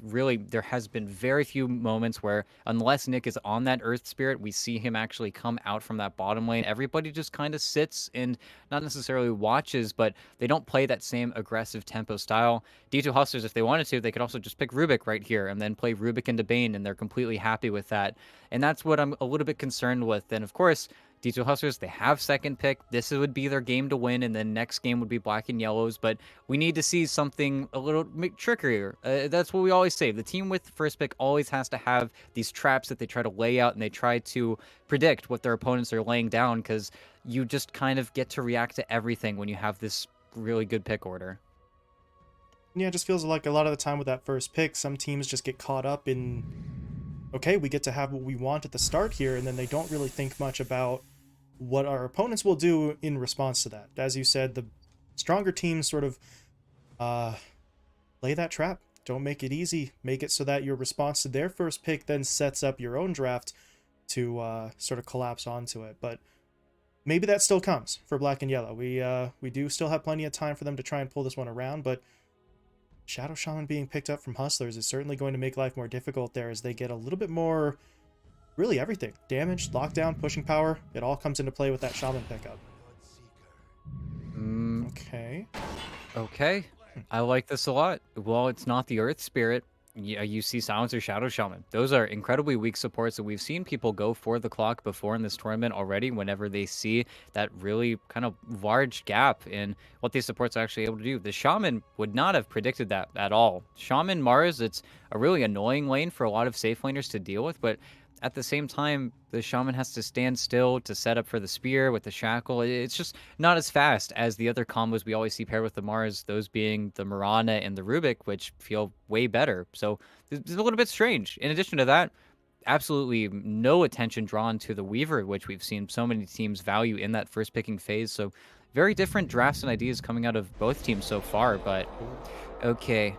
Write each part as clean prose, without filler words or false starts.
Really, there has been very few moments where, unless Nick is on that Earth Spirit, we see him actually come out from that bottom lane. Everybody just kind of sits and not necessarily watches, but they don't play that same aggressive tempo style. D2 Hustlers, if they wanted to, they could also just pick Rubik right here and then play Rubik into Bane, and they're completely happy with that. And that's what I'm a little bit concerned with. And of course, D2 Hustlers, they have second pick. This would be their game to win, and then next game would be Black and Yellows. But we need to see something a little trickier. That's what we always say. The team with first pick always has to have these traps that they try to lay out, and they try to predict what their opponents are laying down, because you just kind of get to react to everything when you have this really good pick order. Yeah, it just feels like a lot of the time with that first pick, some teams just get caught up in, okay, we get to have what we want at the start here, and then they don't really think much about what our opponents will do in response to that. As you said, the stronger teams sort of lay that trap. Don't make it easy. Make it so that your response to their first pick then sets up your own draft to sort of collapse onto it. But maybe that still comes for Black and Yellow. We do still have plenty of time for them to try and pull this one around, but Shadow Shaman being picked up from Hustlers is certainly going to make life more difficult there as they get a little bit more, really everything. Damage, lockdown, pushing power, it all comes into play with that Shaman pickup. Mm, Okay. okay. I like this a lot. Well, it's not the Earth Spirit. Yeah, you see Silencer, Shadow Shaman. Those are incredibly weak supports, and we've seen people go for the clock before in this tournament already whenever they see that really kind of large gap in what these supports are actually able to do. The Shaman would not have predicted that at all. Shaman Mars, it's a really annoying lane for a lot of safe laners to deal with, but at the same time, the Shaman has to stand still to set up for the spear with the shackle. It's just not as fast as the other combos we always see paired with the Mars, those being the Mirana and the Rubik, which feel way better. So it's a little bit strange. In addition to that, absolutely no attention drawn to the Weaver, which we've seen so many teams value in that first picking phase. So very different drafts and ideas coming out of both teams so far. But Ooh. okay,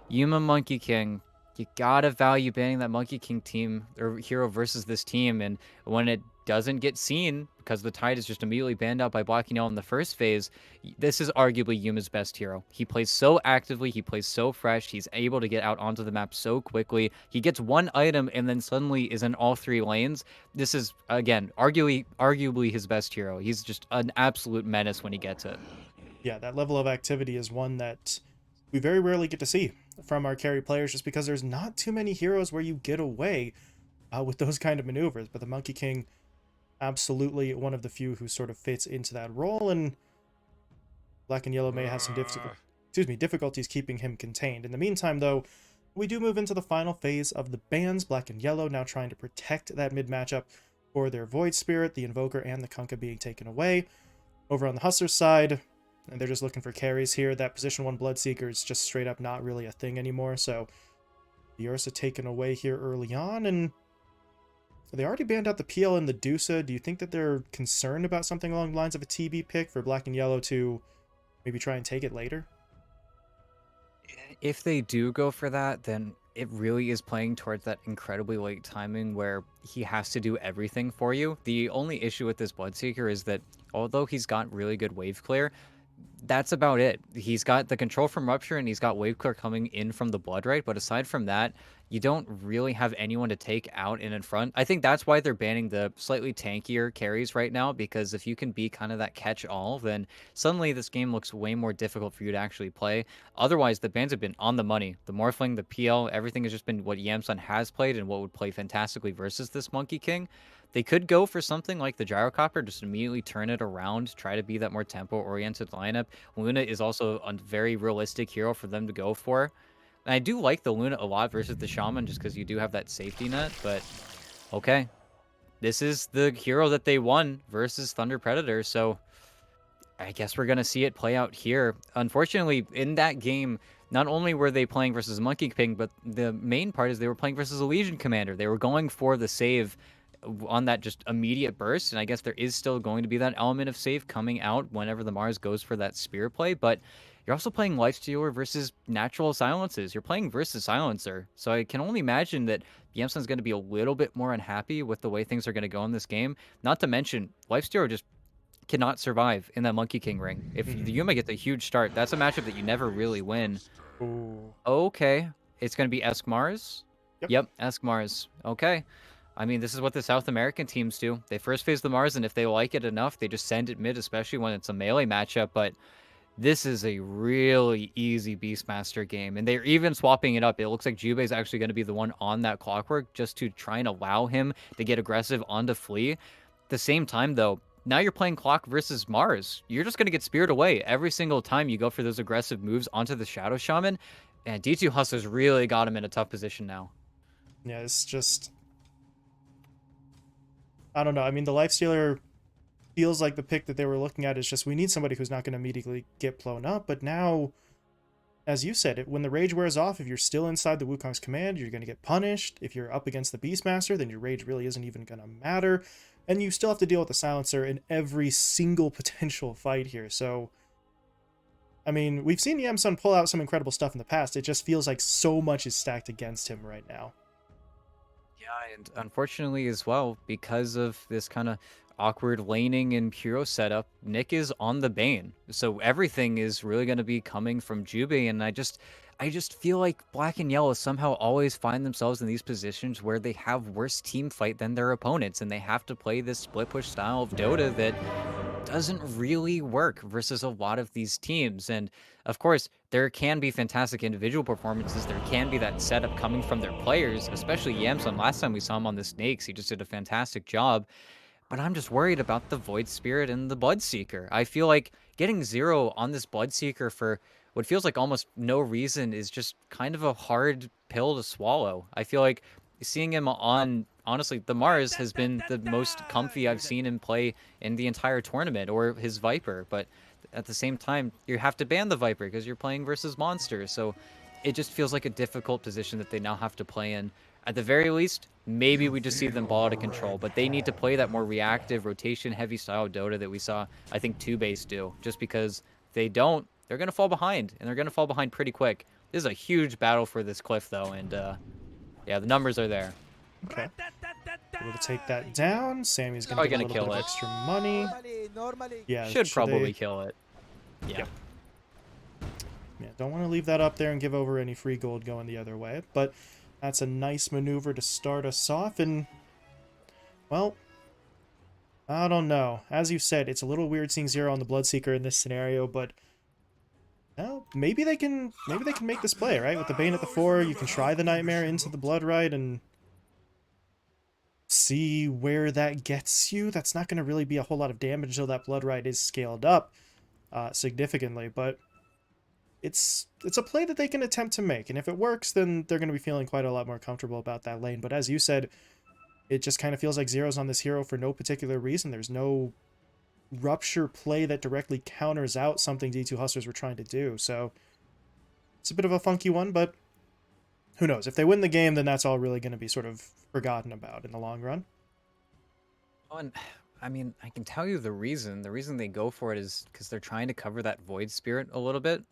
Yuma Monkey King. You gotta value banning that Monkey King team or hero versus this team, and when it doesn't get seen because the Tide is just immediately banned out by blocking out in the first phase, this is arguably Yuma's best hero. He plays so actively, he plays so fresh, he's able to get out onto the map so quickly. He gets one item and then suddenly is in all three lanes. This is again arguably his best hero. He's just an absolute menace when he gets it. Yeah, that level of activity is one that we very rarely get to see from our carry players just because there's not too many heroes where you get away with those kind of maneuvers. But the Monkey King, absolutely one of the few who sort of fits into that role, and Black and Yellow may have some difficulties keeping him contained. In the meantime, though, we do move into the final phase of the bans. Black and Yellow now trying to protect that mid matchup for their Void Spirit, the Invoker, and the Kunkka being taken away. Over on the Hustler side, and they're just looking for carries here. That position 1 Bloodseeker is just straight up not really a thing anymore, so the Ursa taken away here early on, and they already banned out the PL and the Dusa. Do you think that they're concerned about something along the lines of a TB pick for Black and Yellow to maybe try and take it later? If they do go for that, then it really is playing towards that incredibly late timing where he has to do everything for you. The only issue with this Bloodseeker is that although he's got really good wave clear, that's about it. He's got the control from Rupture and he's got Wave Clear coming in from the Blood Right, but aside from that, you don't really have anyone to take out in front. I think that's why they're banning the slightly tankier carries right now, because if you can be kind of that catch-all, then suddenly this game looks way more difficult for you to actually play. Otherwise, the bans have been on the money. The Morphling, the PL, everything has just been what Yamsun has played and what would play fantastically versus this Monkey King. They could go for something like the Gyrocopter, just immediately turn it around, try to be that more tempo-oriented lineup. Luna is also a very realistic hero for them to go for. And I do like the Luna a lot versus the Shaman just because you do have that safety net, but okay. This is the hero that they won versus Thunder Predator, so I guess we're going to see it play out here. Unfortunately, in that game, not only were they playing versus Monkey King, but the main part is they were playing versus a Legion Commander. They were going for the save on that just immediate burst, and I guess there is still going to be that element of save coming out whenever the Mars goes for that spear play, but you're also playing Lifestealer versus Natural Silences. You're playing versus Silencer, so I can only imagine that Yamsun's going to be a little bit more unhappy with the way things are going to go in this game. Not to mention, Lifestealer just cannot survive in that Monkey King ring. If the Mm-hmm. Yuma gets a huge start, that's a matchup that you never really win. Ooh. Okay. It's going to be Eskmars? Yep. Yep, Eskmars. Okay. I mean, this is what the South American teams do. They first phase the Mars, and if they like it enough, they just send it mid, especially when it's a melee matchup. But this is a really easy Beastmaster game, and they're even swapping it up. It looks like Jubei is actually going to be the one on that clockwork just to try and allow him to get aggressive onto Flea. At the same time, though, now you're playing Clock versus Mars. You're just going to get speared away every single time you go for those aggressive moves onto the Shadow Shaman. And D2 Hustlers really got him in a tough position now. Yeah, it's just, I don't know. I mean, the Lifestealer feels like the pick that they were looking at is just we need somebody who's not going to immediately get blown up. But now, as you said, when the rage wears off, if you're still inside the Wukong's command, you're going to get punished. If you're up against the Beastmaster, then your rage really isn't even going to matter. And you still have to deal with the Silencer in every single potential fight here. So, I mean, we've seen Yamsun pull out some incredible stuff in the past. It just feels like so much is stacked against him right now. Yeah, and unfortunately as well, because of this kind of awkward laning and hero setup, Nick is on the Bane. So everything is really going to be coming from Jubei, and I just feel like Black and Yellow somehow always find themselves in these positions where they have worse team fight than their opponents, and they have to play this split push style of Dota that doesn't really work versus a lot of these teams. And of course, there can be fantastic individual performances. There can be that setup coming from their players, especially Yamson. Last time we saw him on the Snakes, he just did a fantastic job. But I'm just worried about the Void Spirit and the Bloodseeker. I feel like getting 0 on this Bloodseeker for what feels like almost no reason is just kind of a hard pill to swallow. I feel like seeing him on, honestly, the Mars has been the most comfy I've seen him play in the entire tournament, or his Viper. But at the same time, you have to ban the Viper because you're playing versus monsters. So it just feels like a difficult position that they now have to play in. At the very least, maybe we just see them ball out of control, but they need to play that more reactive, rotation-heavy style Dota that we saw, I think, 2base do. Just because if they don't, they're going to fall behind, and they're going to fall behind pretty quick. This is a huge battle for this cliff, though, and yeah, the numbers are there. Okay. Able to take that down. Sammy's going to Probably get a going to little bit kill of it. extra money. Yeah, Should should probably they? kill it. Yeah. Yep. Yeah, don't want to leave that up there and give over any free gold going the other way. But that's a nice maneuver to start us off. And, well, I don't know. As you said, it's a little weird seeing 0 on the Bloodseeker in this scenario, but well, maybe they can make this play, right? With the Bane at the 4, you can try the Nightmare into the Bloodrite and see where that gets you. That's not going to really be a whole lot of damage until that Bloodrite is scaled up significantly, but it's a play that they can attempt to make, and if it works, then they're going to be feeling quite a lot more comfortable about that lane. But as you said, it just kind of feels like 0's on this hero for no particular reason. There's no rupture play that directly counters out something D2 Hustlers were trying to do, so it's a bit of a funky one, but who knows? If they win the game, then that's all really going to be sort of forgotten about in the long run. Oh, and I mean, I can tell you the reason. The reason they go for it is because they're trying to cover that Void Spirit a little bit.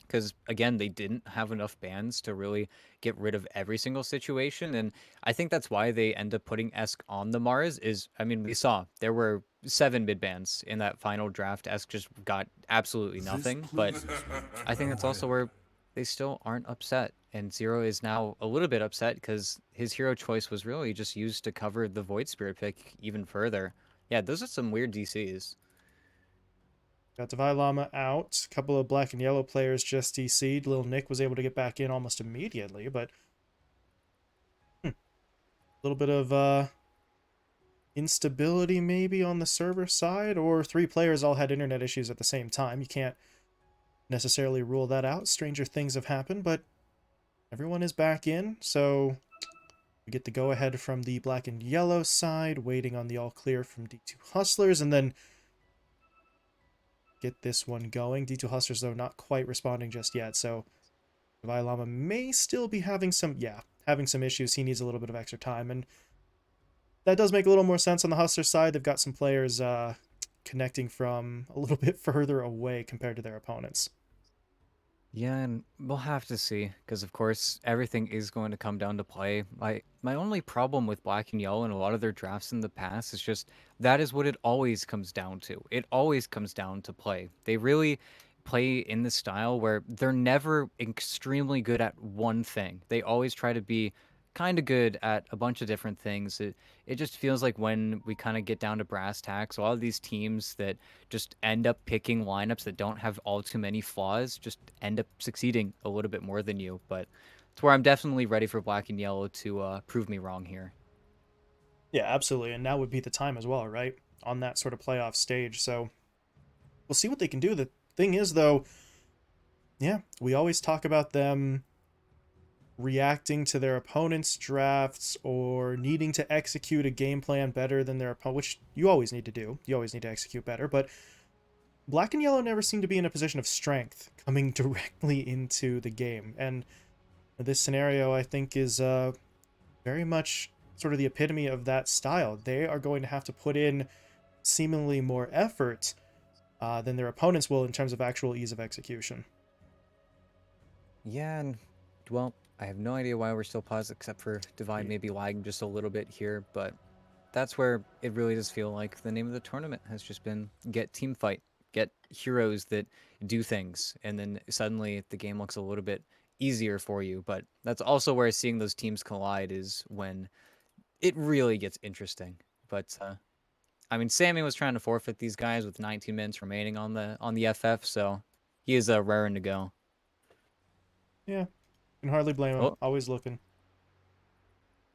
Because again, they didn't have enough bans to really get rid of every single situation, and I think that's why they end up putting Esk on the Mars. Is I mean, we saw there were 7 mid bans in that final draft. Esk just got absolutely nothing, but I think that's also where they still aren't upset. And 0 is now a little bit upset because his hero choice was really just used to cover the Void Spirit pick even further. Yeah, those are some weird DCs. Got Divine Llama out. A couple of black and yellow players just DC'd. Little Nick was able to get back in almost immediately, but a little bit of instability maybe on the server side, or 3 players all had internet issues at the same time. You can't necessarily rule that out. Stranger things have happened, but everyone is back in, so we get the go-ahead from the black and yellow side, waiting on the all-clear from D2 Hustlers, and then get this one going. D2 Hustlers, though, not quite responding just yet, so Divine Llama may still be having some issues. He needs a little bit of extra time, and that does make a little more sense on the Hustler side. They've got some players connecting from a little bit further away compared to their opponents. Yeah, and we'll have to see, because of course everything is going to come down to play. My only problem with Black and Yellow and a lot of their drafts in the past is just that is what it always comes down to. It always comes down to play. They really play in the style where they're never extremely good at one thing. They always try to be kind of good at a bunch of different things. It just feels like when we kind of get down to brass tacks, a lot of these teams that just end up picking lineups that don't have all too many flaws just end up succeeding a little bit more than you. But it's where I'm definitely ready for black and yellow to prove me wrong here. Yeah, absolutely. And now would be the time as well, right? On that sort of playoff stage. So we'll see what they can do. The thing is, though, yeah, we always talk about them reacting to their opponent's drafts or needing to execute a game plan better than their opponent, which you always need to do. You always need to execute better. But black and yellow never seem to be in a position of strength coming directly into the game. And this scenario, I think, is very much sort of the epitome of that style. They are going to have to put in seemingly more effort than their opponents will in terms of actual ease of execution. Yeah, and well, I have no idea why we're still paused except for Divide Yeah. maybe lagging just a little bit here, but that's where it really does feel like the name of the tournament has just been get team fight, get heroes that do things, and then suddenly the game looks a little bit easier for you. But that's also where seeing those teams collide is when it really gets interesting. But I mean, Sammy was trying to forfeit these guys with 19 minutes remaining on the FF, so he is raring to go. Yeah, can hardly blame him. Oh, Always looking.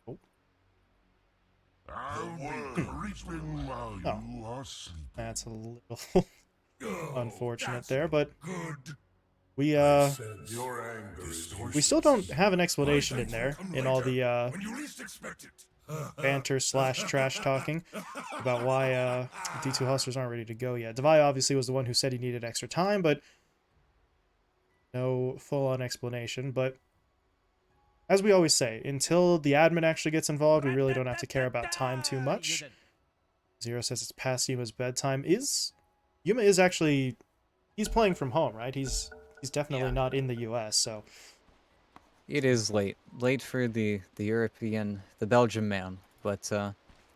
Oh, I'll be creeping while oh, you are sleeping. that's a little Oh, unfortunate that's there, but good. we I sense your anger is we still don't have an My explanation in thanks will there come in all later, the when you least expect it. banter slash trash talking about why D2 Hustlers aren't ready to go yet. Devi obviously was the one who said he needed extra time, but no full-on explanation. But as we always say, until the admin actually gets involved, we really don't have to care about time too much. Zero says it's past Yuma's bedtime. Yuma is actually, he's playing from home, right? He's definitely not in the US, so it is late for the European, the Belgian man, but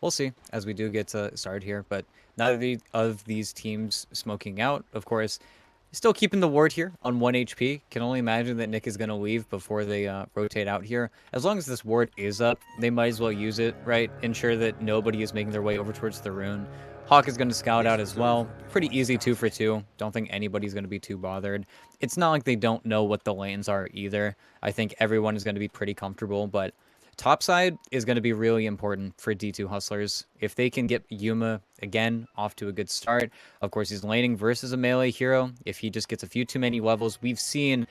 we'll see as we do get started here. But neither of these teams smoking out, of course. Still keeping the ward here on 1 HP. Can only imagine that Nick is going to leave before they rotate out here. As long as this ward is up, they might as well use it, right? Ensure that nobody is making their way over towards the rune. Hawk is going to scout out as well. Pretty easy 2 for 2. Don't think anybody's going to be too bothered. It's not like they don't know what the lanes are either. I think everyone is going to be pretty comfortable, but topside is going to be really important for D2 Hustlers. If they can get Yuma, again, off to a good start. Of course, he's laning versus a melee hero. If he just gets a few too many levels, we've seen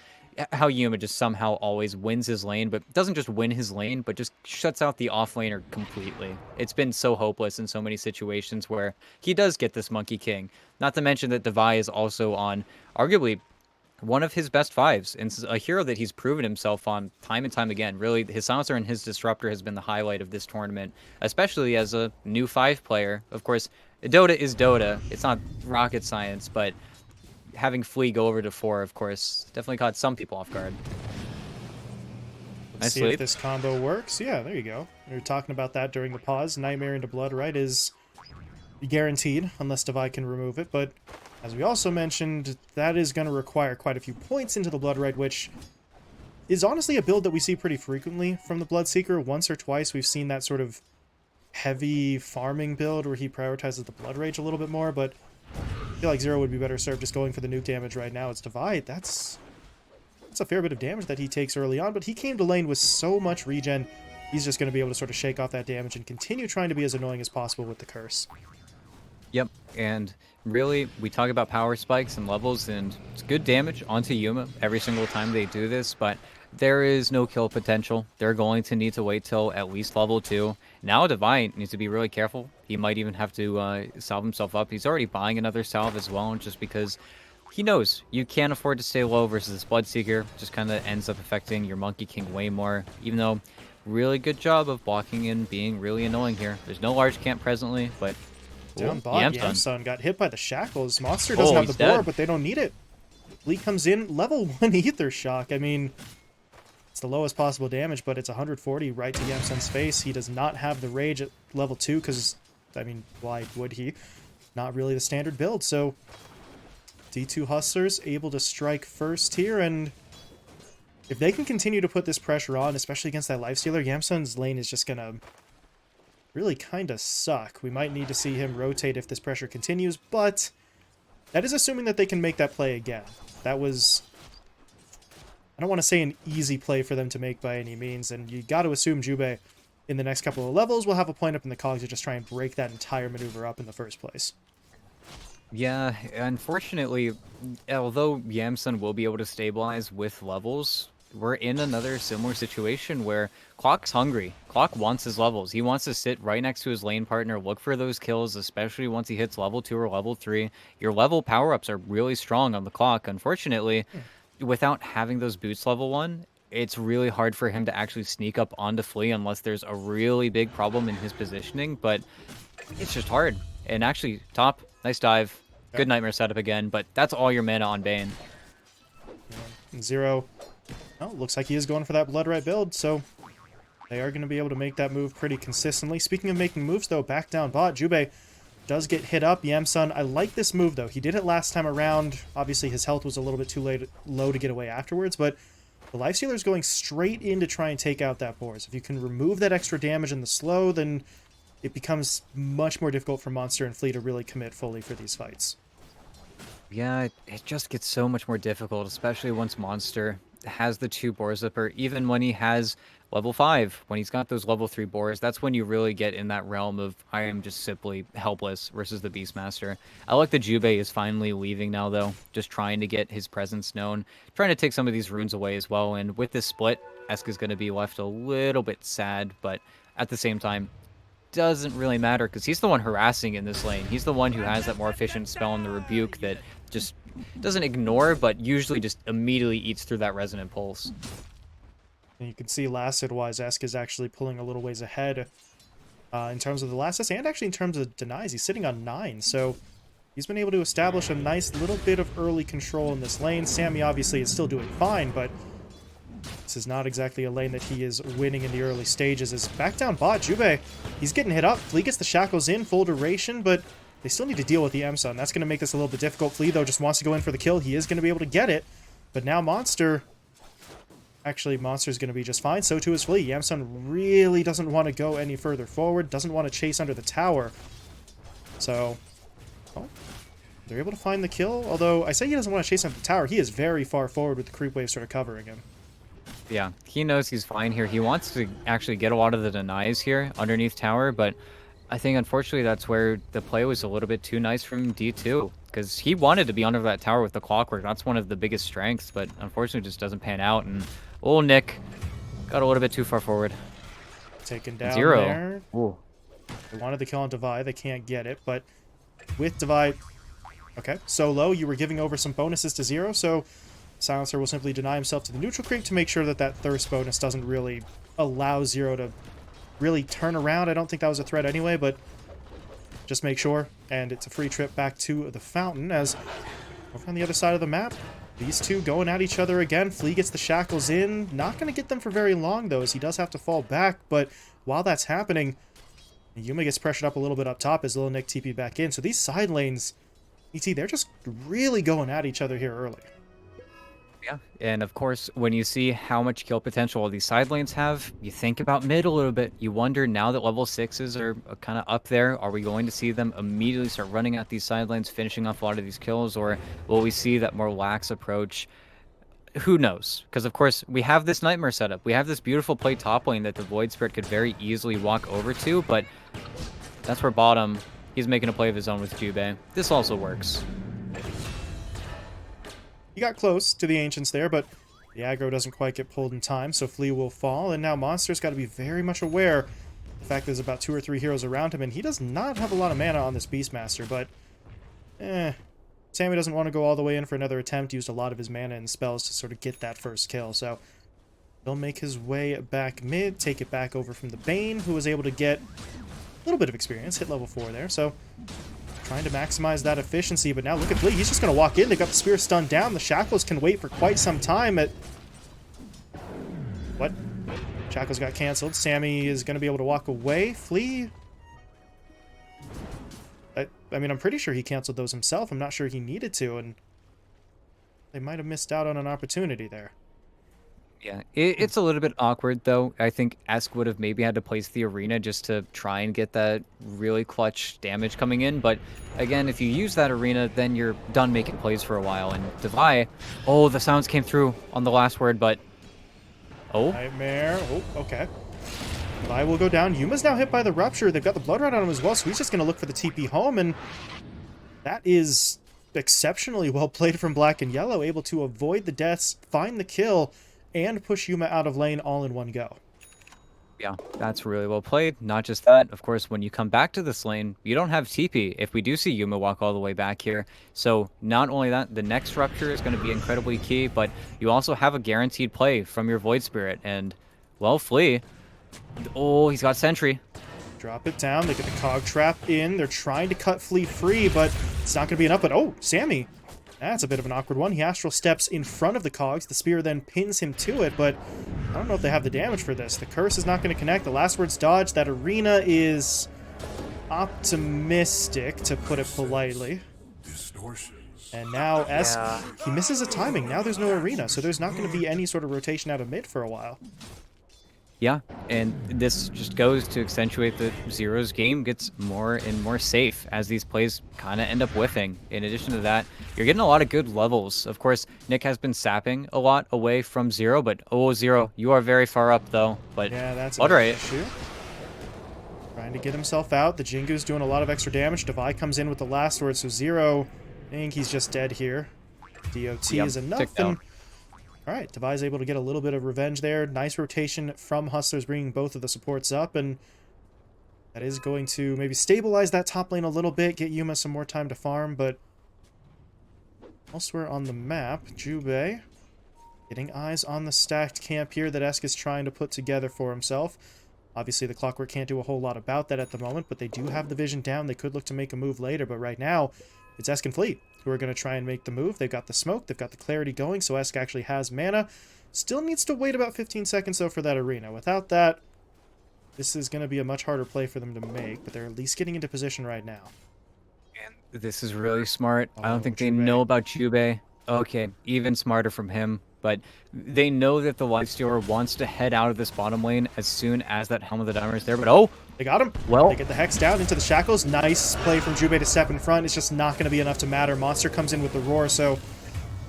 how Yuma just somehow always wins his lane, but doesn't just win his lane, but just shuts out the offlaner completely. It's been so hopeless in so many situations where he does get this Monkey King. Not to mention that Devi is also on arguably one of his best fives and a hero that he's proven himself on time and time again. Really, his silencer and his disruptor has been the highlight of this tournament, especially as a new 5 player. Of course, Dota is Dota. It's not rocket science, but having Flea go over to 4, of course, definitely caught some people off guard. let's Nice see if sleep. this combo works. Yeah, there you go. We were talking about that during the pause. Nightmare into Blood, right, is guaranteed unless Devi can remove it, but as we also mentioned, that is going to require quite a few points into the Blood Right, which is honestly a build that we see pretty frequently from the Bloodseeker. Once or twice we've seen that sort of heavy farming build where he prioritizes the Blood Rage a little bit more, but I feel like Zero would be better served just going for the nuke damage right now. It's Divide. That's a fair bit of damage that he takes early on, but he came to lane with so much regen, he's just going to be able to sort of shake off that damage and continue trying to be as annoying as possible with the curse. Yep, and really, we talk about power spikes and levels, and it's good damage onto Yuma every single time they do this, but there is no kill potential. They're going to need to wait till at least level 2. Now Divine needs to be really careful. He might even have to salve himself up. He's already buying another salve as well, just because he knows you can't afford to stay low versus this Bloodseeker. Just kind of ends up affecting your Monkey King way more, even though really good job of blocking and being really annoying here. There's no large camp presently, but Down ooh, bot, Yamsun. Yamsun got hit by the shackles. Monster doesn't Oh, have the he's boar, dead. but they don't need it. Lee comes in, level 1 Ether Shock. I mean, it's the lowest possible damage, but it's 140 right to Yamsun's face. He does not have the rage at level 2, because, I mean, why would he? Not really the standard build, so D2 Hustlers able to strike first here, and if they can continue to put this pressure on, especially against that Lifestealer, Yamsun's lane is just gonna really kind of suck. We might need to see him rotate if this pressure continues, but that is assuming that they can make that play again. That was, I don't want to say an easy play for them to make by any means, and you got to assume Jubei in the next couple of levels will have a point up in the cogs to just try and break that entire maneuver up in the first place. Yeah, unfortunately, although Yamsun will be able to stabilize with levels, we're in another similar situation where Clock's hungry. Clock wants his levels. He wants to sit right next to his lane partner, look for those kills, especially once he hits level 2 or level 3. Your level power-ups are really strong on the Clock. Unfortunately, without having those boots level 1, it's really hard for him to actually sneak up onto Flea unless there's a really big problem in his positioning, but it's just hard. And actually, top, nice dive. Good Nightmare setup again, but that's all your mana on Bane. Zero. Oh, looks like he is going for that Blood Right build, so they are going to be able to make that move pretty consistently. Speaking of making moves, though, back down bot, Jubei does get hit up. Yamsun, I like this move, though. He did it last time around. Obviously, his health was a little bit too low to get away afterwards, but the Lifestealer is going straight in to try and take out that Boars. If you can remove that extra damage in the slow, then it becomes much more difficult for Monster and Flea to really commit fully for these fights. Yeah, it just gets so much more difficult, especially once Monster has the 2 Boars up, or even when he has level 5, when he's got those level 3 Boars, that's when you really get in that realm of I am just simply helpless versus the Beastmaster. I like that Jubei is finally leaving now, though, just trying to get his presence known, trying to take some of these runes away as well, and with this split, Eska's going to be left a little bit sad, but at the same time, doesn't really matter because he's the one harassing in this lane. He's the one who has that more efficient spell in the Rebuke that just doesn't ignore, but usually just immediately eats through that Resonant Pulse. And you can see Lasted-wise, Esk is actually pulling a little ways ahead in terms of the last hits, and actually in terms of denies. He's sitting on 9, so he's been able to establish a nice little bit of early control in this lane. Sammy obviously is still doing fine, but this is not exactly a lane that he is winning in the early stages. As back down bot, Jubei, he's getting hit up. Flea gets the shackles in, full duration, but they still need to deal with the Yamsun. That's going to make this a little bit difficult. Flea, though, just wants to go in for the kill. He is going to be able to get it, but now Monster... Actually, Monster's going to be just fine. So too is Flea. Yamsun really doesn't want to go any further forward, doesn't want to chase under the tower. So, oh, they're able to find the kill. Although, I say he doesn't want to chase under the tower. He is very far forward with the creep wave sort of covering him. Yeah, he knows he's fine here. He wants to actually get a lot of the denies here underneath tower, but I think unfortunately that's where the play was a little bit too nice from D2, because he wanted to be under that tower with the clockwork. That's one of the biggest strengths, but unfortunately just doesn't pan out, and old Nick got a little bit too far forward. Taken down Zero. there. Ooh. They wanted the kill on Divide. They can't get it, but with Divide... Okay, so low, you were giving over some bonuses to Zero, so Silencer will simply deny himself to the neutral creep to make sure that that Thirst bonus doesn't really allow Zero to really turn around. I don't think that was a threat anyway, but just make sure. And it's a free trip back to the fountain as over on the other side of the map, these two going at each other again. Flea gets the shackles in. Not going to get them for very long, though, as he does have to fall back. But while that's happening, Yuma gets pressured up a little bit up top as Lil Nick TP back in. So these side lanes, ET, they're just really going at each other here early. Yeah, and of course, when you see how much kill potential all these side lanes have, you think about mid a little bit. You wonder, now that level 6s are kind of up there, are we going to see them immediately start running out these side lanes, finishing off a lot of these kills, or will we see that more lax approach? Who knows? Because, of course, we have this Nightmare setup. We have this beautiful play top lane that the Void Spirit could very easily walk over to, but that's where bottom, he's making a play of his own with Jubei. This also works. He got close to the Ancients there, but the aggro doesn't quite get pulled in time, so Flea will fall, and now Monster's got to be very much aware of the fact there's about 2 or 3 heroes around him, and he does not have a lot of mana on this Beastmaster, but Sammy doesn't want to go all the way in for another attempt, used a lot of his mana and spells to sort of get that first kill, so he'll make his way back mid, take it back over from the Bane, who was able to get a little bit of experience, hit level 4 there, so trying to maximize that efficiency, but now look at Flea. He's just going to walk in. They got the spear stunned down. The Shackles can wait for quite some time at... What? Shackles got canceled. Sammy is going to be able to walk away. Flea... I mean, I'm pretty sure he canceled those himself. I'm not sure he needed to, and They might have missed out on an opportunity there. Yeah, it's a little bit awkward though. I think Esk would have maybe had to place the arena just to try and get that really clutch damage coming in. But again, if you use that arena, then you're done making plays for a while. And Devi, oh, the sounds came through on the last word, but oh, Nightmare. Oh, okay. Vi will go down. Yuma's now hit by the rupture. They've got the blood right on him as well, so he's just going to look for the TP home, and that is exceptionally well played from Black and Yellow, able to avoid the deaths, find the kill, and push Yuma out of lane all in one go. yeah, that's really well played. Not just that, of course, when you come back to this lane, you don't have TP if we do see Yuma walk all the way back here. So not only that, the next rupture is going to be incredibly key, but you also have a guaranteed play from your Void Spirit. And, well, Flea, oh, he's got Sentry. Drop it down. They get the Cog Trap in. They're trying to cut Flea free, but it's not going to be enough. But, oh, Sammy. That's a bit of an awkward one. He astral steps in front of the Cogs. The spear then pins him to it, but I don't know if they have the damage for this. The curse is not going to connect. The last word's dodge. That arena is optimistic, to put it politely. Distortions. And now he misses a timing. Now there's no arena, so there's not going to be any sort of rotation out of mid for a while. Yeah, and this just goes to accentuate that Zero's game gets more and more safe as these plays kind of end up whiffing. In addition to that, you're getting a lot of good levels. Of course, Nick has been sapping a lot away from Zero, but oh, Zero, you are very far up though. But yeah, that's all an right. issue. Trying to get himself out. The Jingu's doing a lot of extra damage. Devi comes in with the last word, so Zero, I think he's just dead here. DOT is enough. And all right, Devi's able to get a little bit of revenge there. Nice rotation from Hustlers, bringing both of the supports up, and that is going to maybe stabilize that top lane a little bit, get Yuma some more time to farm, but elsewhere on the map, Jubei getting eyes on the stacked camp here that Esk is trying to put together for himself. Obviously, the Clockwork can't do a whole lot about that at the moment, but they do have the vision down. They could look to make a move later, but right now, it's Esk and Fleet who are going to try and make the move. They've got the smoke, they've got the clarity going, so Esk actually has mana. Still needs to wait about 15 seconds, though, for that arena. Without that, this is going to be a much harder play for them to make, but they're at least getting into position right now. And this is really smart. I don't think they Jubei. know about Jubei. Okay, even smarter from him. But they know that the Lifestealer wants to head out of this bottom lane as soon as that Helm of the Downer is there. But oh, they got him. Well, they get the Hex down into the Shackles. Nice play from Jubei to step in front. It's just not going to be enough to matter. Monster comes in with the Roar, so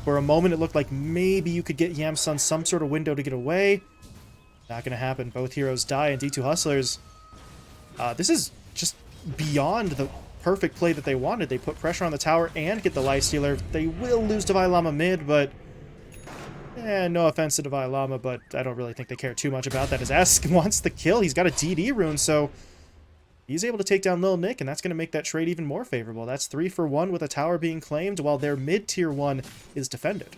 for a moment it looked like maybe you could get Yamsun some sort of window to get away. Not going to happen. Both heroes die, and D2 Hustlers, this is just beyond the perfect play that they wanted. They put pressure on the tower and get the Lifestealer. They will lose Devi Lama mid, but no offense to Devi Lama, but I don't really think they care too much about that, as Esk wants the kill. He's got a DD rune, so he's able to take down Lil Nick, and that's going to make that trade even more favorable. That's 3 for 1 with a tower being claimed, while their mid-tier 1 is defended.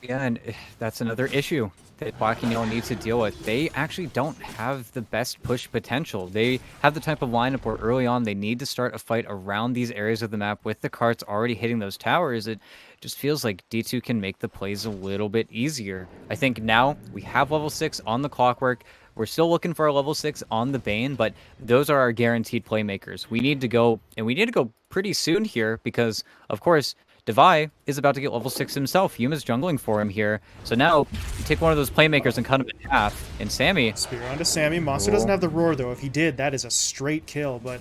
yeah, and that's another issue that Black and Yellow needs to deal with. They actually don't have the best push potential. They have the type of lineup where early on they need to start a fight around these areas of the map with the carts already hitting those towers. It just feels like D2 can make the plays a little bit easier. I think now we have level 6 on the Clockwork. We're still looking for a level 6 on the Bane, but those are our guaranteed playmakers. We need to go, and we need to go pretty soon here because, of course, Devi is about to get level 6 himself. Yuma's jungling for him here. So now, you take one of those playmakers and cut him in half. And Sammy... Spear onto Sammy. Monster doesn't have the Roar, though. If he did, that is a straight kill, but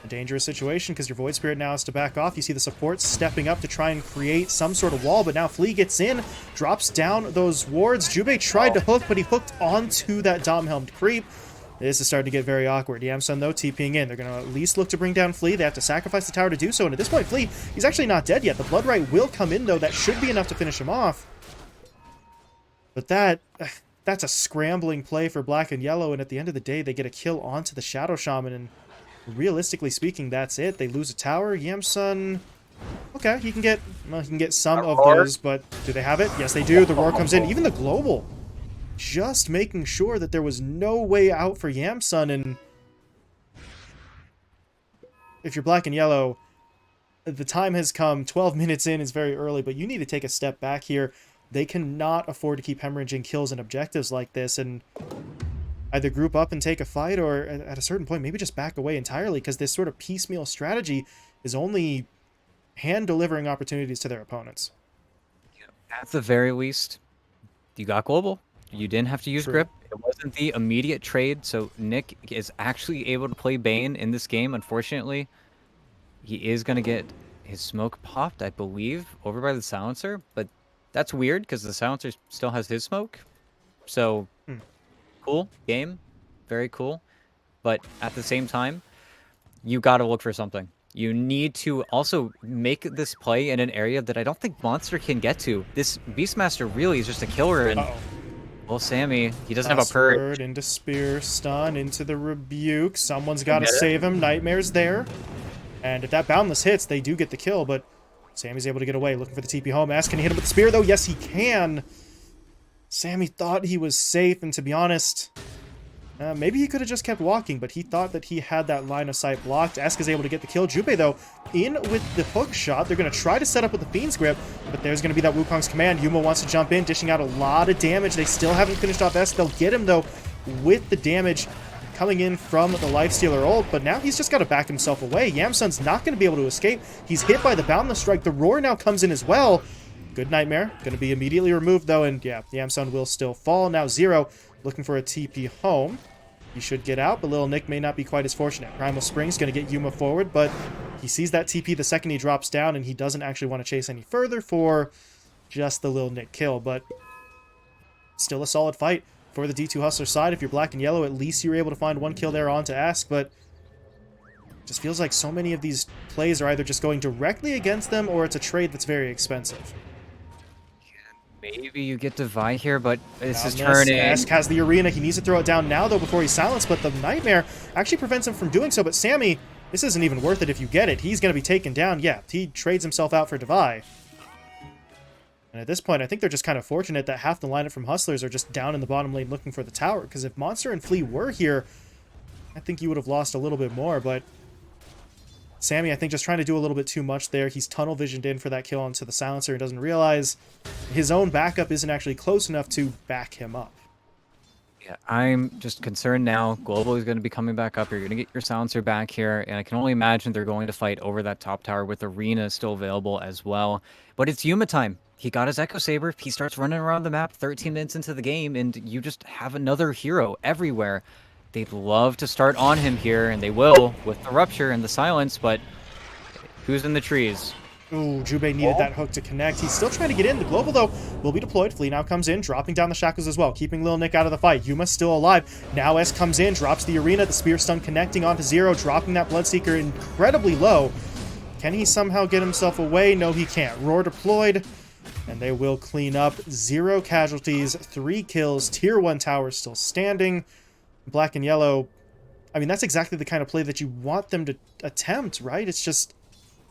a dangerous situation because your Void Spirit now has to back off. You see the supports stepping up to try and create some sort of wall, but now Flea gets in, drops down those wards. Jubei tried to hook, but he hooked onto that Dom-helmed creep. This is starting to get very awkward. Yamsun, though, TPing in. They're going to at least look to bring down Flea. They have to sacrifice the tower to do so, and at this point, Flea, he's actually not dead yet. The Blood Right will come in, though. That should be enough to finish him off. But that's a scrambling play for Black and Yellow, and at the end of the day, they get a kill onto the Shadow Shaman, and realistically speaking, that's it. They lose a tower. Yamsun, okay, he can get some of those, but do they have it? Yes, they do. The Roar comes in. Even the Global, just making sure that there was no way out for Yamsun. And if you're Black and Yellow, the time has come. 12 minutes in is very early, but you need to take a step back here. They cannot afford to keep hemorrhaging kills and objectives like this, and either group up and take a fight, or at a certain point, maybe just back away entirely, because this sort of piecemeal strategy is only hand-delivering opportunities to their opponents. At the very least, you got global. You didn't have to use True. grip. It wasn't the immediate trade, so Nick is actually able to play Bane in this game. Unfortunately, he is going to get his smoke popped, I believe, over by the silencer, but that's weird because the silencer still has his smoke. So, Hmm. cool game. Very cool. But at the same time, you got to look for something. You need to also make this play in an area that I don't think Monster can get to. This Beastmaster really is just a killer, and Uh-oh. well, Sammy, he doesn't have a purge. Password into Spear, stun, into the Rebuke. Someone's Get got to it? save him. Nightmare's there. And if that Boundless hits, they do get the kill, but Sammy's able to get away, looking for the TP home. Ask, can he hit him with the Spear, though? Yes, he can. Sammy thought he was safe, and to be honest, maybe he could have just kept walking, but he thought that he had that line of sight blocked. Ask is able to get the kill. Junpei, though, in with the hook shot. They're going to try to set up with the Fiend's Grip, but there's going to be that Wukong's command. Yuma wants to jump in, dishing out a lot of damage. They still haven't finished off Esk. They'll get him, though, with the damage coming in from the Lifestealer ult, but now he's just got to back himself away. Yamsun's not going to be able to escape. He's hit by the Boundless Strike. The Roar now comes in as well. Good Nightmare. Going to be immediately removed, though, and yeah, Yamsun will still fall. Now Zero looking for a TP home. He should get out, but Little Nick may not be quite as fortunate. Primal Spring's going to get Yuma forward, but he sees that TP the second he drops down, and he doesn't actually want to chase any further for just the Little Nick kill, but still a solid fight for the D2 Hustler side. If you're black and yellow, at least you were able to find one kill there on to Ask, but it just feels like so many of these plays are either just going directly against them, or it's a trade that's very expensive. Maybe you get Divide here, but this is Boundless. turning. Ask has the arena. He needs to throw it down now, though, before he's silenced, but the Nightmare actually prevents him from doing so. But Sammy, this isn't even worth it if you get it. He's going to be taken down. Yeah, he trades himself out for Divide. And at this point, I think they're just kind of fortunate that half the lineup from Hustlers are just down in the bottom lane looking for the tower, because if Monster and Flea were here, I think you would have lost a little bit more, but Sammy, I think, just trying to do a little bit too much there. He's tunnel visioned in for that kill onto the silencer and doesn't realize his own backup isn't actually close enough to back him up. Yeah, I'm just concerned now. Global is going to be coming back up. You're going to get your silencer back here, and I can only imagine they're going to fight over that top tower with Arena still available as well. But it's Yuma time. He got his Echo Saber. He starts running around the map 13 minutes into the game, and you just have another hero everywhere. They'd love to start on him here, and they will with the Rupture and the Silence, but who's in the trees? Ooh, Jubei needed that hook to connect. He's still trying to get in. The Global, though, will be deployed. Flea now comes in, dropping down the shackles as well, keeping Lil Nick out of the fight. Yuma's still alive. Now S comes in, drops the arena. The Spear Stun connecting onto Zero, dropping that Bloodseeker incredibly low. Can he somehow get himself away? No, he can't. Roar deployed, and they will clean up. 0 casualties, 3 kills. Tier 1 tower still standing. Black and yellow, I mean, that's exactly the kind of play that you want them to attempt, right? It's just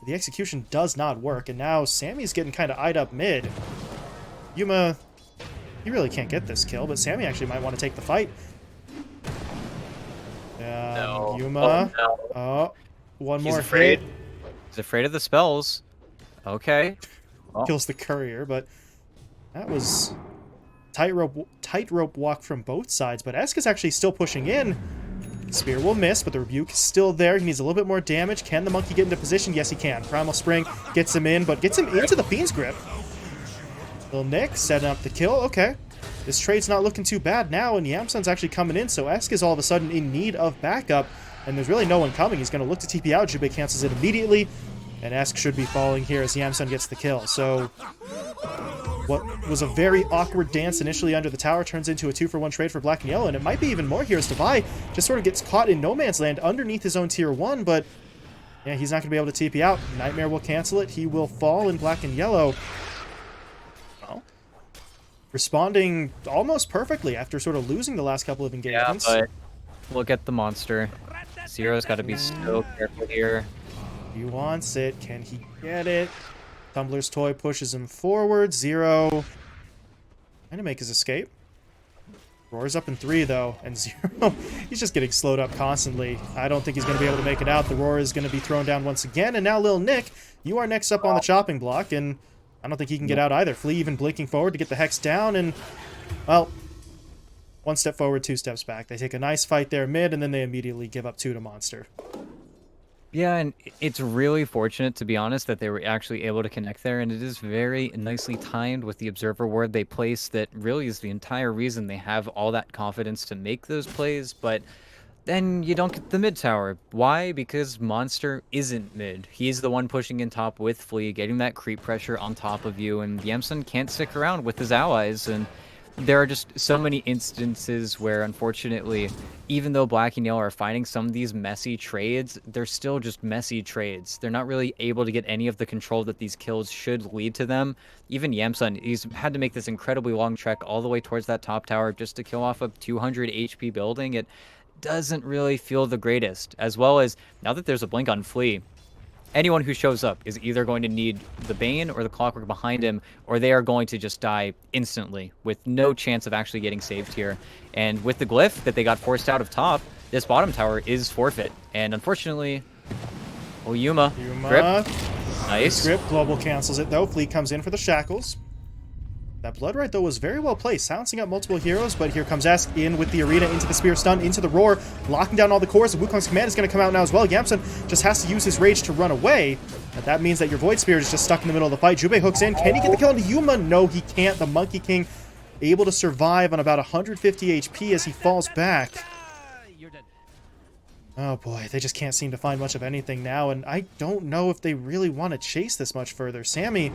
the execution does not work, and now Sammy's getting kind of eyed up mid. Yuma, he really can't get this kill, but Sammy actually might want to take the fight. No. Yuma. Oh, no. Oh, one He's more afraid. hit. He's afraid of the spells. Okay. Well, Kills the courier, but that was tightrope walk from both sides, but Esk is actually still pushing in. Spear will miss, but the Rebuke is still there. He needs a little bit more damage. Can the Monkey get into position? Yes, he can. Primal Spring gets him in, but gets him into the Fiend's Grip. Little Nick setting up the kill. Okay. This trade's not looking too bad now, and Yamsun's actually coming in, so Esk is all of a sudden in need of backup, and there's really no one coming. He's going to look to TP out. Jubei cancels it immediately, and Esk should be falling here as Yamsun gets the kill. So what was a very awkward dance initially under the tower turns into a 2-for-1 trade for Black and Yellow, and it might be even more here as Divide just sort of gets caught in no man's land underneath his own tier 1, but yeah, he's not going to be able to TP out. Nightmare will cancel it. He will fall in Black and Yellow. Well, responding almost perfectly after sort of losing the last couple of engagements. yeah, but look at the monster. Zero's got to be so careful here. He wants it. Can he get it? Tumbler's Toy pushes him forward. Zero trying to make his escape. Roar's up in 3, though, and Zero, he's just getting slowed up constantly. I don't think he's going to be able to make it out. The Roar is going to be thrown down once again, and now Lil Nick, you are next up on the chopping block, and I don't think he can get out either. Flea even blinking forward to get the Hex down, and, well, 1 step forward, 2 steps back. They take a nice fight there mid, and then they immediately give up 2 to Monster. Yeah, and it's really fortunate, to be honest, that they were actually able to connect there, and it is very nicely timed with the observer ward they place that really is the entire reason they have all that confidence to make those plays, but then you don't get the mid tower. Why? Because Monster isn't mid. He's the one pushing in top with Flea, getting that creep pressure on top of you, and Yamsun can't stick around with his allies, and there are just so many instances where, unfortunately, even though Black and Yellow are finding some of these messy trades, they're still just messy trades. They're not really able to get any of the control that these kills should lead to them. Even Yamsun, he's had to make this incredibly long trek all the way towards that top tower just to kill off a 200 HP building. It doesn't really feel the greatest, as well as now that there's a blink on Flea, anyone who shows up is either going to need the Bane or the Clockwork behind him, or they are going to just die instantly with no chance of actually getting saved here. And with the glyph that they got forced out of top, this bottom tower is forfeit. And unfortunately, oh, Yuma. Grip. Yuma. Nice. Grip. Global cancels it, though. Fleet comes in for the shackles. That Blood Right, though, was very well placed, silencing up multiple heroes, but here comes Esk in with the arena, into the spear stun, into the roar, locking down all the cores. Wukong's command is going to come out now as well. Yamsun just has to use his rage to run away, but that means that your Void Spirit is just stuck in the middle of the fight. Jubei hooks in. Can he get the kill into Yuma? No, he can't. The Monkey King able to survive on about 150 HP as he falls back. Oh boy, they just can't seem to find much of anything now, and I don't know if they really want to chase this much further. Sammy,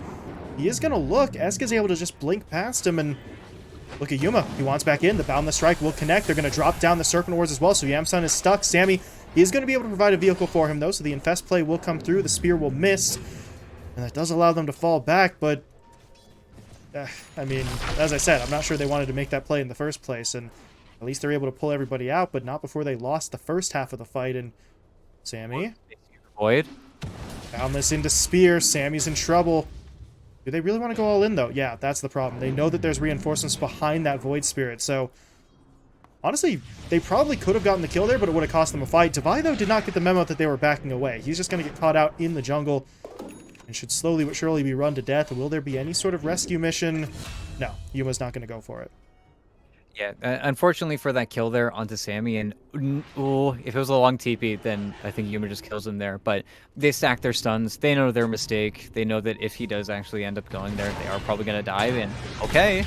he is going to look. Esk is able to just blink past him, and look at Yuma. He wants back in. The Boundless Strike will connect. They're going to drop down the Serpent Wars as well, so Yamsun is stuck. Sammy is going to be able to provide a vehicle for him, though, so the Infest play will come through. The Spear will miss, and that does allow them to fall back, but I mean, as I said, I'm not sure they wanted to make that play in the first place, and at least they're able to pull everybody out, but not before they lost the first half of the fight. And Sammy Void. found this into Spear. Sammy's in trouble. Do they really want to go all in, though? Yeah, that's the problem. They know that there's reinforcements behind that Void Spirit, so honestly, they probably could have gotten the kill there, but it would have cost them a fight. Devi, though, did not get the memo that they were backing away. He's just going to get caught out in the jungle and should slowly but surely be run to death. Will there be any sort of rescue mission? No, Yuma's not going to go for it. Yeah, unfortunately for that kill there onto Sammy, and if it was a long TP, then I think Yuma just kills him there. But they stack their stuns. They know their mistake. They know that if he does actually end up going there, they are probably going to die. And okay,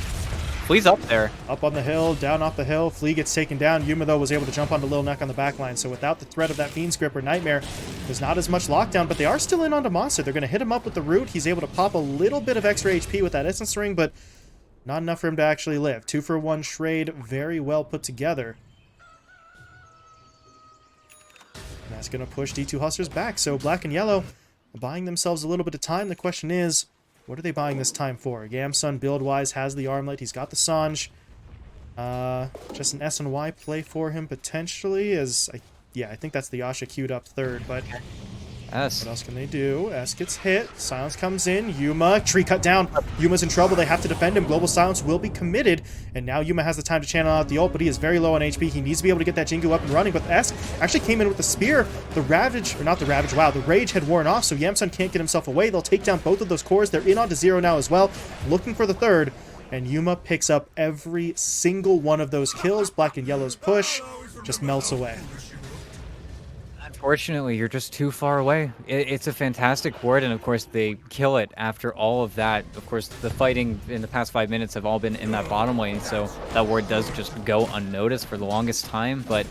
Flea's up there. Up on the hill, down off the hill. Flea gets taken down. Yuma, though, was able to jump onto Lil Neck on the backline. So without the threat of that Fiend's Grip or Nightmare, there's not as much lockdown, but they are still in onto Monster. They're going to hit him up with the Root. He's able to pop a little bit of extra HP with that Essence Ring, but not enough for him to actually live. 2-for-1 trade, very well put together. And that's going to push D2 Hustlers back. So Black and Yellow buying themselves a little bit of time. The question is, what are they buying this time for? Yamsun, build-wise, has the Armlet. He's got the Sange. Just an S and Y play for him, potentially. Yeah, I think that's the Yasha queued up third, but Yes. what else can they do? S gets hit. Silence comes in. Yuma, tree cut down. Yuma's in trouble. They have to defend him. Global Silence will be committed. And now Yuma has the time to channel out the ult, but he is very low on HP. He needs to be able to get that Jingu up and running. But S actually came in with the spear. The Ravage, or not the Ravage, wow, the Rage had worn off, so Yamsun can't get himself away. They'll take down both of those cores. They're in onto 0 now as well, looking for the third. And Yuma picks up every single one of those kills. Black and Yellow's push just melts away. Unfortunately, you're just too far away. It's a fantastic ward, and of course they kill it after all of that. Of course, the fighting in the past 5 minutes have all been in that bottom lane, so that ward does just go unnoticed for the longest time, but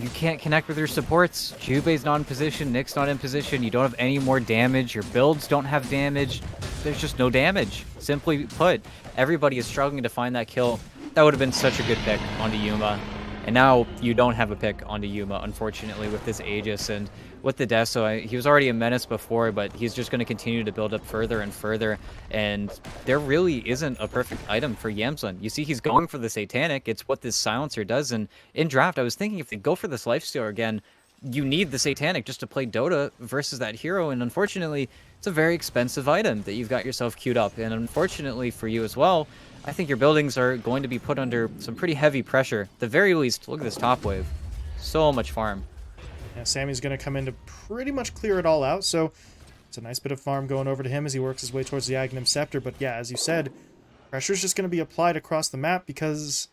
you can't connect with your supports. Jubei's not in position, Nick's not in position, you don't have any more damage, your builds don't have damage, there's just no damage. Simply put, everybody is struggling to find that kill. That would have been such a good pick onto Yuma. And now you don't have a pick onto Yuma, unfortunately, with this Aegis and with the death. So he was already a menace before, but he's just going to continue to build up further and further. And there really isn't a perfect item for Yamsun. You see, he's going for the Satanic. It's what this Silencer does. And in draft, I was thinking if they go for this Lifestealer again, you need the Satanic just to play Dota versus that hero. And unfortunately, it's a very expensive item that you've got yourself queued up. And unfortunately for you as well, I think your buildings are going to be put under some pretty heavy pressure. At the very least, look at this top wave. So much farm. Yeah, Sammy's going to come in to pretty much clear it all out, so it's a nice bit of farm going over to him as he works his way towards the Aghanim Scepter. But yeah, as you said, pressure's just going to be applied across the map because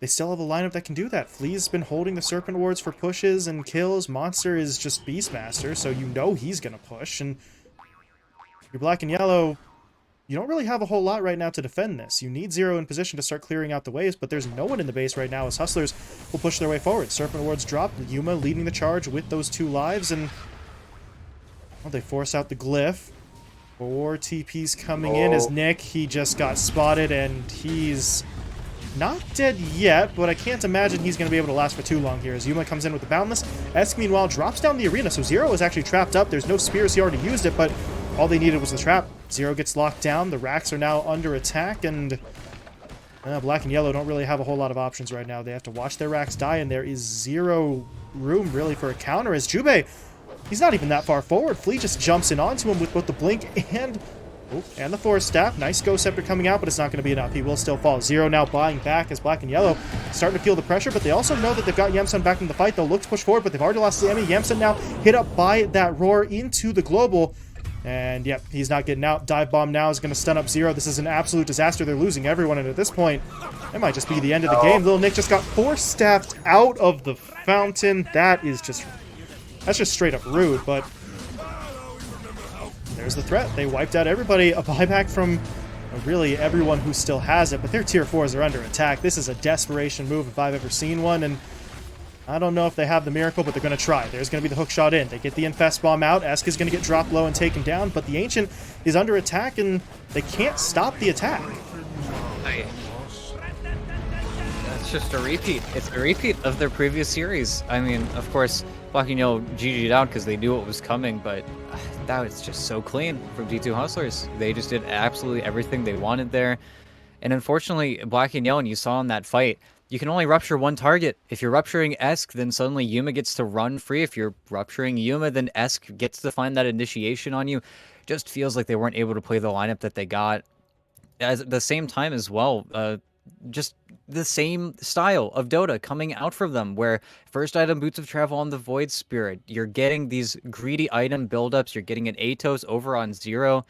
they still have a lineup that can do that. Flea's been holding the Serpent Wards for pushes and kills. Monster is just Beastmaster, so you know he's going to push. And you're black and yellow, you don't really have a whole lot right now to defend this. You need Zero in position to start clearing out the waves, but there's no one in the base right now as Hustlers will push their way forward. Serpent Wards drop, Yuma leading the charge with those 2 lives, and well, they force out the glyph. 4 TPs coming in as Nick, he just got spotted, and he's not dead yet, but I can't imagine he's going to be able to last for too long here as Yuma comes in with the Boundless. Esk, meanwhile, drops down the arena, so Zero is actually trapped up. There's no spears, he already used it, but all they needed was the trap. Zero gets locked down, the racks are now under attack, and black and yellow don't really have a whole lot of options right now. They have to watch their racks die, and there is zero room, really, for a counter as Jubei, he's not even that far forward. Flea just jumps in onto him with both the Blink and the Force Staff. Nice Ghost Scepter coming out, but it's not going to be enough. He will still fall. Zero now buying back as black and yellow starting to feel the pressure, but they also know that they've got Yamsun back in the fight. They'll look to push forward, but they've already lost the enemy. Yamsun now hit up by that roar into the global. And yep, he's not getting out. Dive Bomb now is going to stun up Zero. This is an absolute disaster. They're losing everyone, and at this point, it might just be the end of the game. Little Nick just got Force Staffed out of the fountain. That's just straight up rude, but there's the threat. They wiped out everybody. A buyback from really everyone who still has it, but their tier 4s are under attack. This is a desperation move if I've ever seen one, and I don't know if they have the miracle, but they're going to try. There's going to be the hook shot in. They get the Infest Bomb out. Esk is going to get dropped low and taken down, but the Ancient is under attack, and they can't stop the attack. That's just a repeat. It's a repeat of their previous series. I mean, of course, Black and Yellow GG'd out because they knew what was coming, but that was just so clean from D2 Hustlers. They just did absolutely everything they wanted there. And unfortunately, Black and Yellow, and you saw in that fight, you can only rupture one target. If you're rupturing Esk, then suddenly Yuma gets to run free. If you're rupturing Yuma, then Esk gets to find that initiation on you. Just feels like they weren't able to play the lineup that they got. At the same time as well, just the same style of Dota coming out from them, where first item Boots of Travel on the Void Spirit, you're getting these greedy item buildups, you're getting an Atos over on Zero.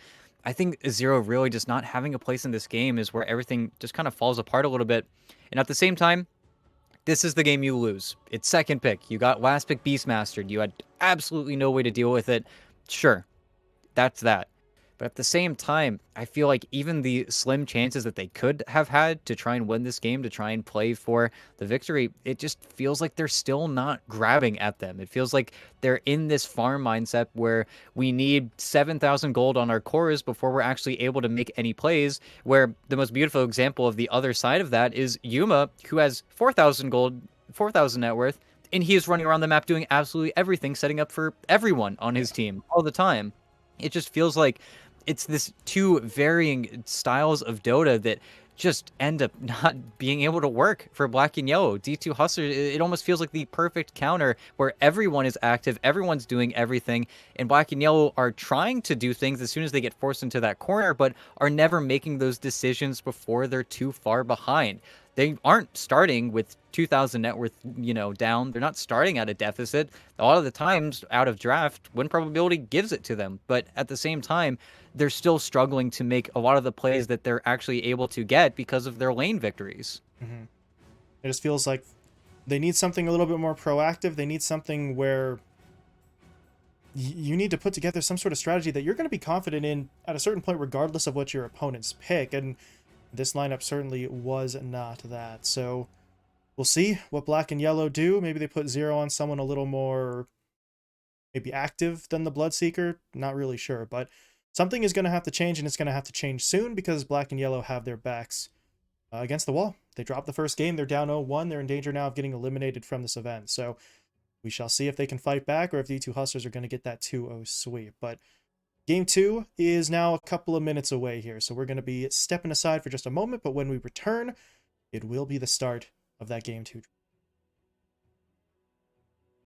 I think Zero really just not having a place in this game is where everything just kind of falls apart a little bit. And at the same time, this is the game you lose. It's second pick. You got last pick Beastmastered. You had absolutely no way to deal with it. Sure, that's that. But at the same time, I feel like even the slim chances that they could have had to try and win this game, to try and play for the victory, it just feels like they're still not grabbing at them. It feels like they're in this farm mindset where we need 7,000 gold on our cores before we're actually able to make any plays, where the most beautiful example of the other side of that is Yuma, who has 4,000 gold, 4,000 net worth, and he is running around the map doing absolutely everything, setting up for everyone on his team all the time. It just feels like it's this two varying styles of Dota that just end up not being able to work for Black and Yellow. D2 Hustlers, it almost feels like the perfect counter where everyone is active, everyone's doing everything, and Black and Yellow are trying to do things as soon as they get forced into that corner, but are never making those decisions before they're too far behind. They aren't starting with 2,000 net worth, down. They're not starting at a deficit. A lot of the times, out of draft, win probability gives it to them. But at the same time, they're still struggling to make a lot of the plays that they're actually able to get because of their lane victories. Mm-hmm. It just feels like they need something a little bit more proactive. They need something where you need to put together some sort of strategy that you're going to be confident in at a certain point, regardless of what your opponents pick. And this lineup certainly was not that. So we'll see what Black and Yellow do. Maybe they put Zero on someone a little more maybe active than the Bloodseeker. Not really sure, but something is going to have to change, and it's going to have to change soon because Black and Yellow have their backs against the wall. They dropped the first game. They're down 0-1. They're in danger now of getting eliminated from this event. So we shall see if they can fight back or if D2 Hustlers are going to get that 2-0 sweep. But Game 2 is now a couple of minutes away here, so we're going to be stepping aside for just a moment, but when we return, it will be the start of that Game 2.